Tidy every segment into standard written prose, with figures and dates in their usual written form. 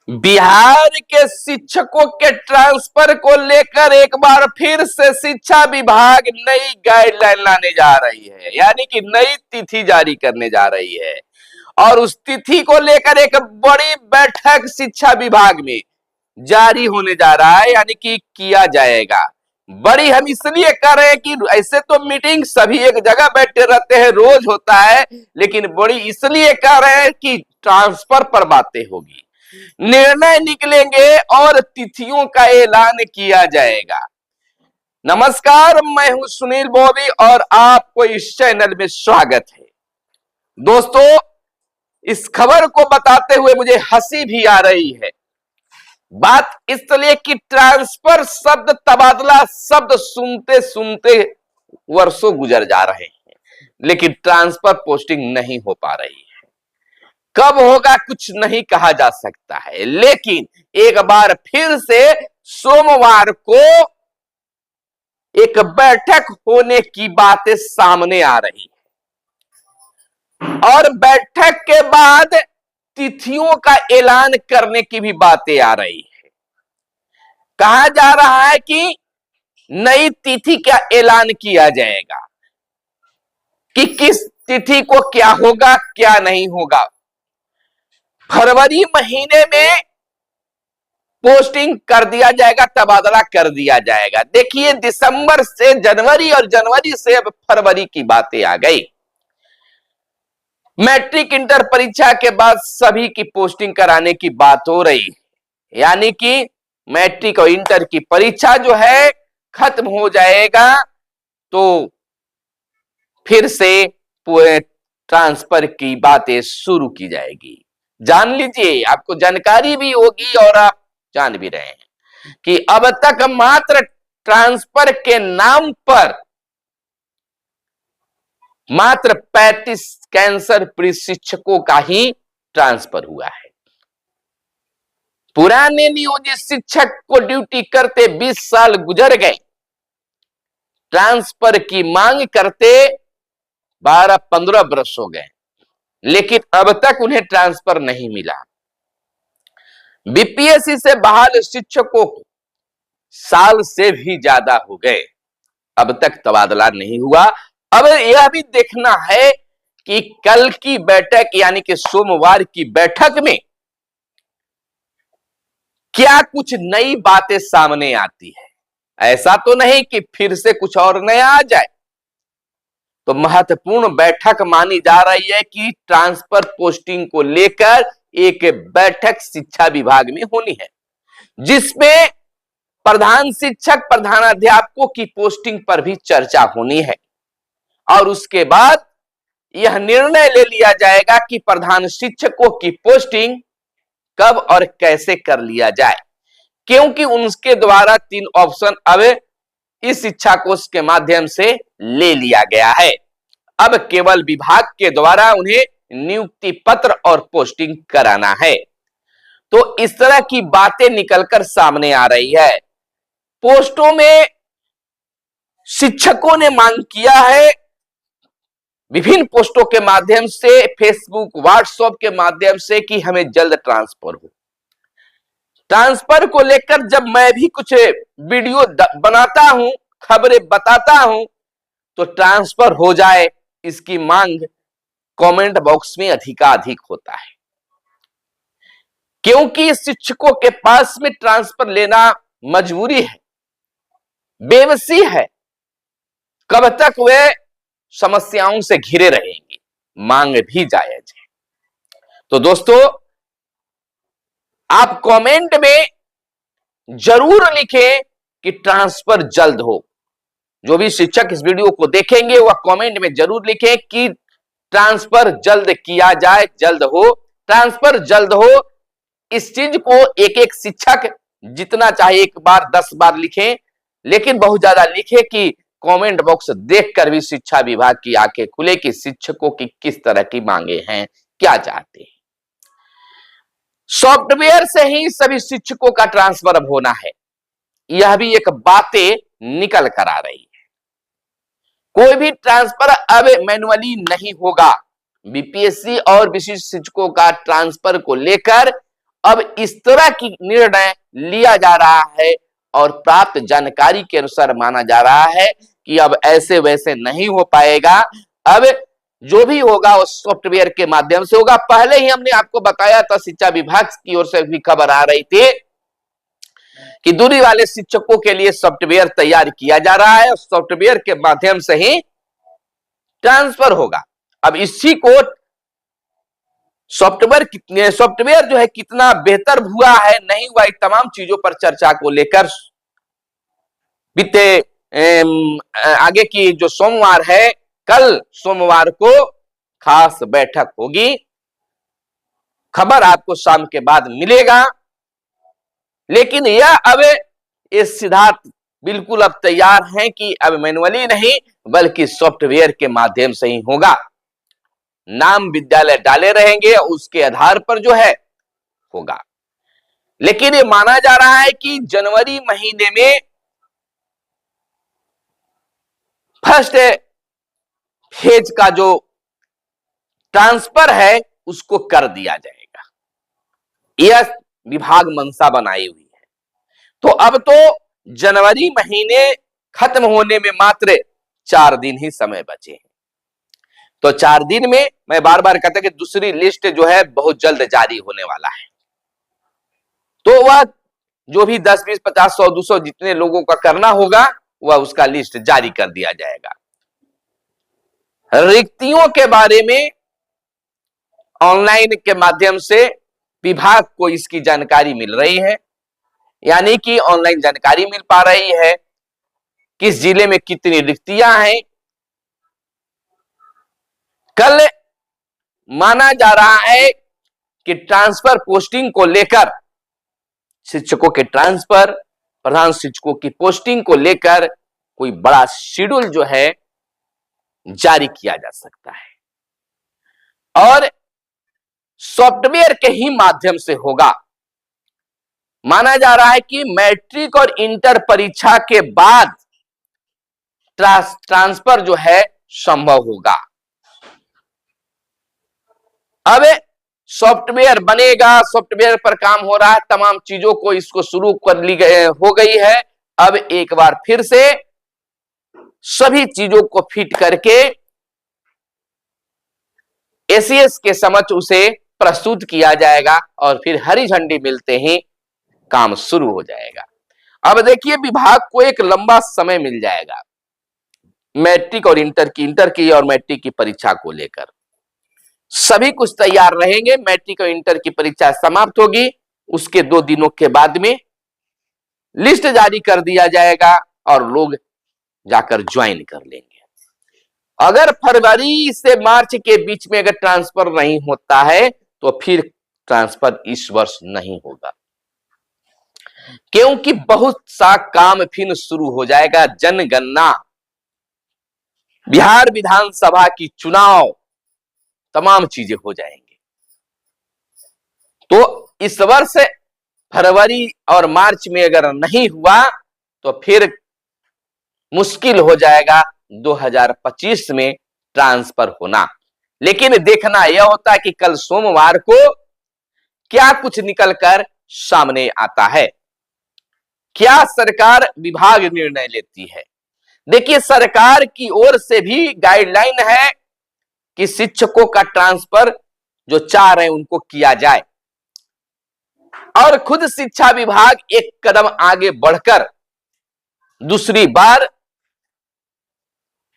बिहार के शिक्षकों के ट्रांसफर को लेकर एक बार फिर से शिक्षा विभाग नई गाइडलाइन लाने जा रही है, यानी कि नई तिथि जारी करने जा रही है। और उस तिथि को लेकर एक बड़ी बैठक शिक्षा विभाग में जारी होने जा रहा है, यानी कि किया जाएगा। बड़ी हम इसलिए कर रहे हैं कि ऐसे तो मीटिंग सभी एक जगह बैठे रहते हैं, रोज होता है, लेकिन बड़ी इसलिए कर रहे हैं कि ट्रांसफर पर बातें होगी, निर्णय निकलेंगे और तिथियों का ऐलान किया जाएगा। नमस्कार, मैं हूं सुनील बॉबी और आपको इस चैनल में स्वागत है। दोस्तों, इस खबर को बताते हुए मुझे हंसी भी आ रही है। बात इसलिए कि ट्रांसफर शब्द, तबादला शब्द सुनते सुनते वर्षों गुजर जा रहे हैं, लेकिन ट्रांसफर पोस्टिंग नहीं हो पा रही है। कब होगा कुछ नहीं कहा जा सकता है, लेकिन एक बार फिर से सोमवार को एक बैठक होने की बातें सामने आ रही है और बैठक के बाद तिथियों का ऐलान करने की भी बातें आ रही है। कहा जा रहा है कि नई तिथि का ऐलान किया जाएगा कि किस तिथि को क्या होगा क्या नहीं होगा। फरवरी महीने में पोस्टिंग कर दिया जाएगा, तबादला कर दिया जाएगा। देखिए, दिसंबर से जनवरी और जनवरी से अब फरवरी की बातें आ गई। मैट्रिक इंटर परीक्षा के बाद सभी की पोस्टिंग कराने की बात हो रही है, यानी कि मैट्रिक और इंटर की परीक्षा जो है खत्म हो जाएगा, तो फिर से पूरे ट्रांसफर की बातें शुरू की जाएगी। जान लीजिए, आपको जानकारी भी होगी और आप जान भी रहे हैं कि अब तक मात्र ट्रांसफर के नाम पर मात्र 35 कैंसर प्रशिक्षकों का ही ट्रांसफर हुआ है। पुराने नियोजित शिक्षक को ड्यूटी करते 20 साल गुजर गए, ट्रांसफर की मांग करते 12-15 वर्ष हो गए, लेकिन अब तक उन्हें ट्रांसफर नहीं मिला। बीपीएससी से बहाल शिक्षकों को साल से भी ज्यादा हो गए, अब तक तबादला नहीं हुआ। अब यह भी देखना है कि कल की बैठक, यानी कि सोमवार की बैठक में क्या कुछ नई बातें सामने आती है। ऐसा तो नहीं कि फिर से कुछ और नया आ जाए। तो महत्वपूर्ण बैठक मानी जा रही है कि ट्रांसफर पोस्टिंग को लेकर एक बैठक शिक्षा विभाग में होनी है, जिसमें प्रधान शिक्षक, प्रधानाध्यापकों की पोस्टिंग पर भी चर्चा होनी है। और उसके बाद यह निर्णय ले लिया जाएगा कि प्रधान शिक्षकों की पोस्टिंग कब और कैसे कर लिया जाए, क्योंकि उनके द्वारा 3 ऑप्शन अब इस शिक्षा कोष के माध्यम से ले लिया गया है। अब केवल विभाग के द्वारा उन्हें नियुक्ति पत्र और पोस्टिंग कराना है। तो इस तरह की बातें निकलकर सामने आ रही है। पोस्टों में शिक्षकों ने मांग किया है, विभिन्न पोस्टों के माध्यम से, फेसबुक, व्हाट्सएप के माध्यम से, कि हमें जल्द ट्रांसफर हो। ट्रांसफर को लेकर जब मैं भी कुछ वीडियो बनाता हूं, खबरें बताता हूं, तो ट्रांसफर हो जाए इसकी मांग कमेंट बॉक्स में अधिकाधिक होता है, क्योंकि शिक्षकों के पास में ट्रांसफर लेना मजबूरी है, बेबसी है। कब तक वे समस्याओं से घिरे रहेंगे, मांग भी जायज है। तो दोस्तों, आप कमेंट में जरूर लिखें कि ट्रांसफर जल्द हो। जो भी शिक्षक इस वीडियो को देखेंगे वह कमेंट में जरूर लिखें कि ट्रांसफर जल्द किया जाए, जल्द हो, ट्रांसफर जल्द हो। इस चीज को एक एक शिक्षक जितना चाहे 1 बार 10 बार लिखें, लेकिन बहुत ज्यादा लिखे कि कमेंट बॉक्स देखकर भी शिक्षा विभाग की आंखें खुले कि शिक्षकों की किस तरह की मांगे हैं, क्या चाहते हैं। सॉफ्टवेयर से ही सभी शिक्षकों का ट्रांसफर अब होना है, यह भी एक बातें निकल कर आ रही है। कोई भी ट्रांसफर अब मैन्युअली नहीं होगा। बीपीएससी और विशिष्ट शिक्षकों का ट्रांसफर को लेकर अब इस तरह की निर्णय लिया जा रहा है और प्राप्त जानकारी के अनुसार माना जा रहा है कि अब ऐसे वैसे नहीं हो पाएगा। अब जो भी होगा वो सॉफ्टवेयर के माध्यम से होगा। पहले ही हमने आपको बताया था, शिक्षा विभाग की ओर से भी खबर आ रही थी कि दूरी वाले शिक्षकों के लिए सॉफ्टवेयर तैयार किया जा रहा है और सॉफ्टवेयर के माध्यम से ही ट्रांसफर होगा। अब इसी को सॉफ्टवेयर जो है कितना बेहतर हुआ है नहीं हुआ, इन तमाम चीजों पर चर्चा को लेकर बीते आगे की जो सोमवार है, कल सोमवार को खास बैठक होगी। खबर आपको शाम के बाद मिलेगा। लेकिन यह अब ये सिद्धार्थ बिल्कुल अब तैयार हैं कि अब मैनुअली नहीं बल्कि सॉफ्टवेयर के माध्यम से ही होगा। नाम विद्यालय डाले रहेंगे, उसके आधार पर जो है होगा। लेकिन ये माना जा रहा है कि जनवरी महीने में फर्स्ट फेज का जो ट्रांसफर है उसको कर दिया जाएगा। यह विभाग मंशा बनाई हुई है। तो अब तो जनवरी महीने खत्म होने में मात्र 4 दिन ही समय बचे हैं। तो 4 दिन में मैं बार बार कहता कि दूसरी लिस्ट जो है बहुत जल्द जारी होने वाला है। तो वह जो भी 10, 20, 50, 100, 200 जितने लोगों का करना होगा वह उसका लिस्ट जारी कर दिया जाएगा। रिक्तियों के बारे में ऑनलाइन के माध्यम से विभाग को इसकी जानकारी मिल रही है, यानी कि ऑनलाइन जानकारी मिल पा रही है किस जिले में कितनी रिक्तियां हैं। कल माना जा रहा है कि ट्रांसफर पोस्टिंग को लेकर, शिक्षकों के ट्रांसफर, प्रधान शिक्षकों की पोस्टिंग को लेकर कोई बड़ा शेड्यूल जो है जारी किया जा सकता है और सॉफ्टवेयर के ही माध्यम से होगा। माना जा रहा है कि मैट्रिक और इंटर परीक्षा के बाद ट्रांसफर जो है संभव होगा। अब सॉफ्टवेयर बनेगा, सॉफ्टवेयर पर काम हो रहा है, तमाम चीजों को इसको शुरू कर ली हो गई है। अब एक बार फिर से सभी चीजों को फिट करके एसीएस के समक्ष उसे प्रस्तुत किया जाएगा और फिर हरी झंडी मिलते ही काम शुरू हो जाएगा। अब देखिए, विभाग को एक लंबा समय मिल जाएगा मैट्रिक और इंटर की और मैट्रिक की परीक्षा को लेकर। सभी कुछ तैयार रहेंगे। मैट्रिक और इंटर की परीक्षा समाप्त होगी, उसके 2 दिनों के बाद में लिस्ट जारी कर दिया जाएगा और लोग जाकर ज्वाइन कर लेंगे। अगर फरवरी से मार्च के बीच में अगर ट्रांसफर नहीं होता है तो फिर ट्रांसफर इस वर्ष नहीं होगा, क्योंकि बहुत सा काम फिर शुरू हो जाएगा। जनगणना, बिहार विधानसभा की चुनाव, तमाम चीजें हो जाएंगी। तो इस वर्ष फरवरी और मार्च में अगर नहीं हुआ तो फिर मुश्किल हो जाएगा 2025 में ट्रांसफर होना। लेकिन देखना यह होता है कि कल सोमवार को क्या कुछ निकलकर सामने आता है, क्या सरकार विभाग निर्णय लेती है। देखिए, सरकार की ओर से भी गाइडलाइन है कि शिक्षकों का ट्रांसफर जो चाह रहे हैं उनको किया जाए और खुद शिक्षा विभाग एक कदम आगे बढ़कर दूसरी बार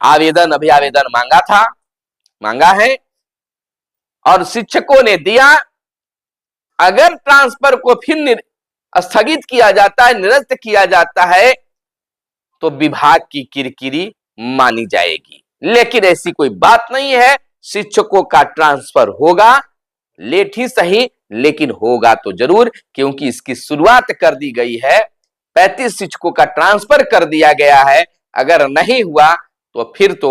अभियावेदन मांगा है और शिक्षकों ने दिया। अगर ट्रांसफर को फिर स्थगित किया जाता है, निरस्त किया जाता है तो विभाग की किरकिरी मानी जाएगी। लेकिन ऐसी कोई बात नहीं है, शिक्षकों का ट्रांसफर होगा, लेट ही सही लेकिन होगा तो जरूर, क्योंकि इसकी शुरुआत कर दी गई है। 35 शिक्षकों का ट्रांसफर कर दिया गया है। अगर नहीं हुआ तो फिर तो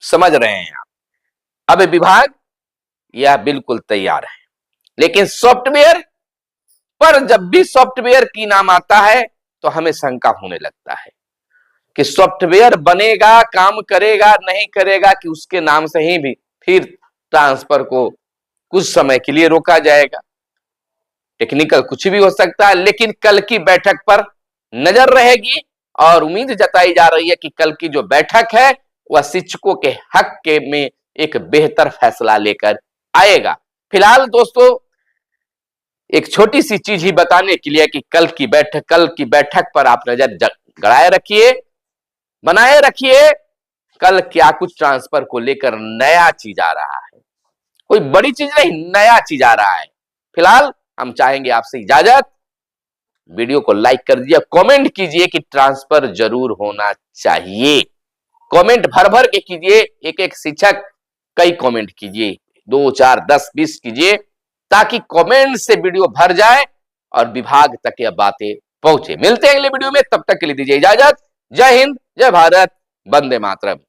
समझ रहे हैं आप, अब विभाग यह बिल्कुल तैयार है। लेकिन सॉफ्टवेयर पर जब भी सॉफ्टवेयर की नाम आता है तो हमें शंका होने लगता है कि सॉफ्टवेयर बनेगा, काम करेगा, नहीं करेगा, कि उसके नाम से ही भी फिर ट्रांसफर को कुछ समय के लिए रोका जाएगा। टेक्निकल कुछ भी हो सकता है, लेकिन कल की बैठक पर नजर रहेगी और उम्मीद जताई जा रही है कि कल की जो बैठक है वह शिक्षकों के हक के में एक बेहतर फैसला लेकर आएगा। फिलहाल दोस्तों एक छोटी सी चीज ही बताने के लिए कि कल की बैठक पर आप नजर गड़ाए रखिए, बनाए रखिए। कल क्या कुछ ट्रांसफर को लेकर नया चीज आ रहा है, कोई बड़ी चीज नहीं, नया चीज आ रहा है। फिलहाल हम चाहेंगे आपसे इजाजत। वीडियो को लाइक कर दीजिए, कमेंट कीजिए कि ट्रांसफर जरूर होना चाहिए। कमेंट भर भर के कीजिए, एक एक शिक्षक कई कमेंट कीजिए, 2 4 10 20 कीजिए, ताकि कमेंट से वीडियो भर जाए और विभाग तक यह बातें पहुंचे। मिलते हैं अगले वीडियो में, तब तक के लिए दीजिए इजाजत। जय हिंद, जय भारत, वंदे मातरम।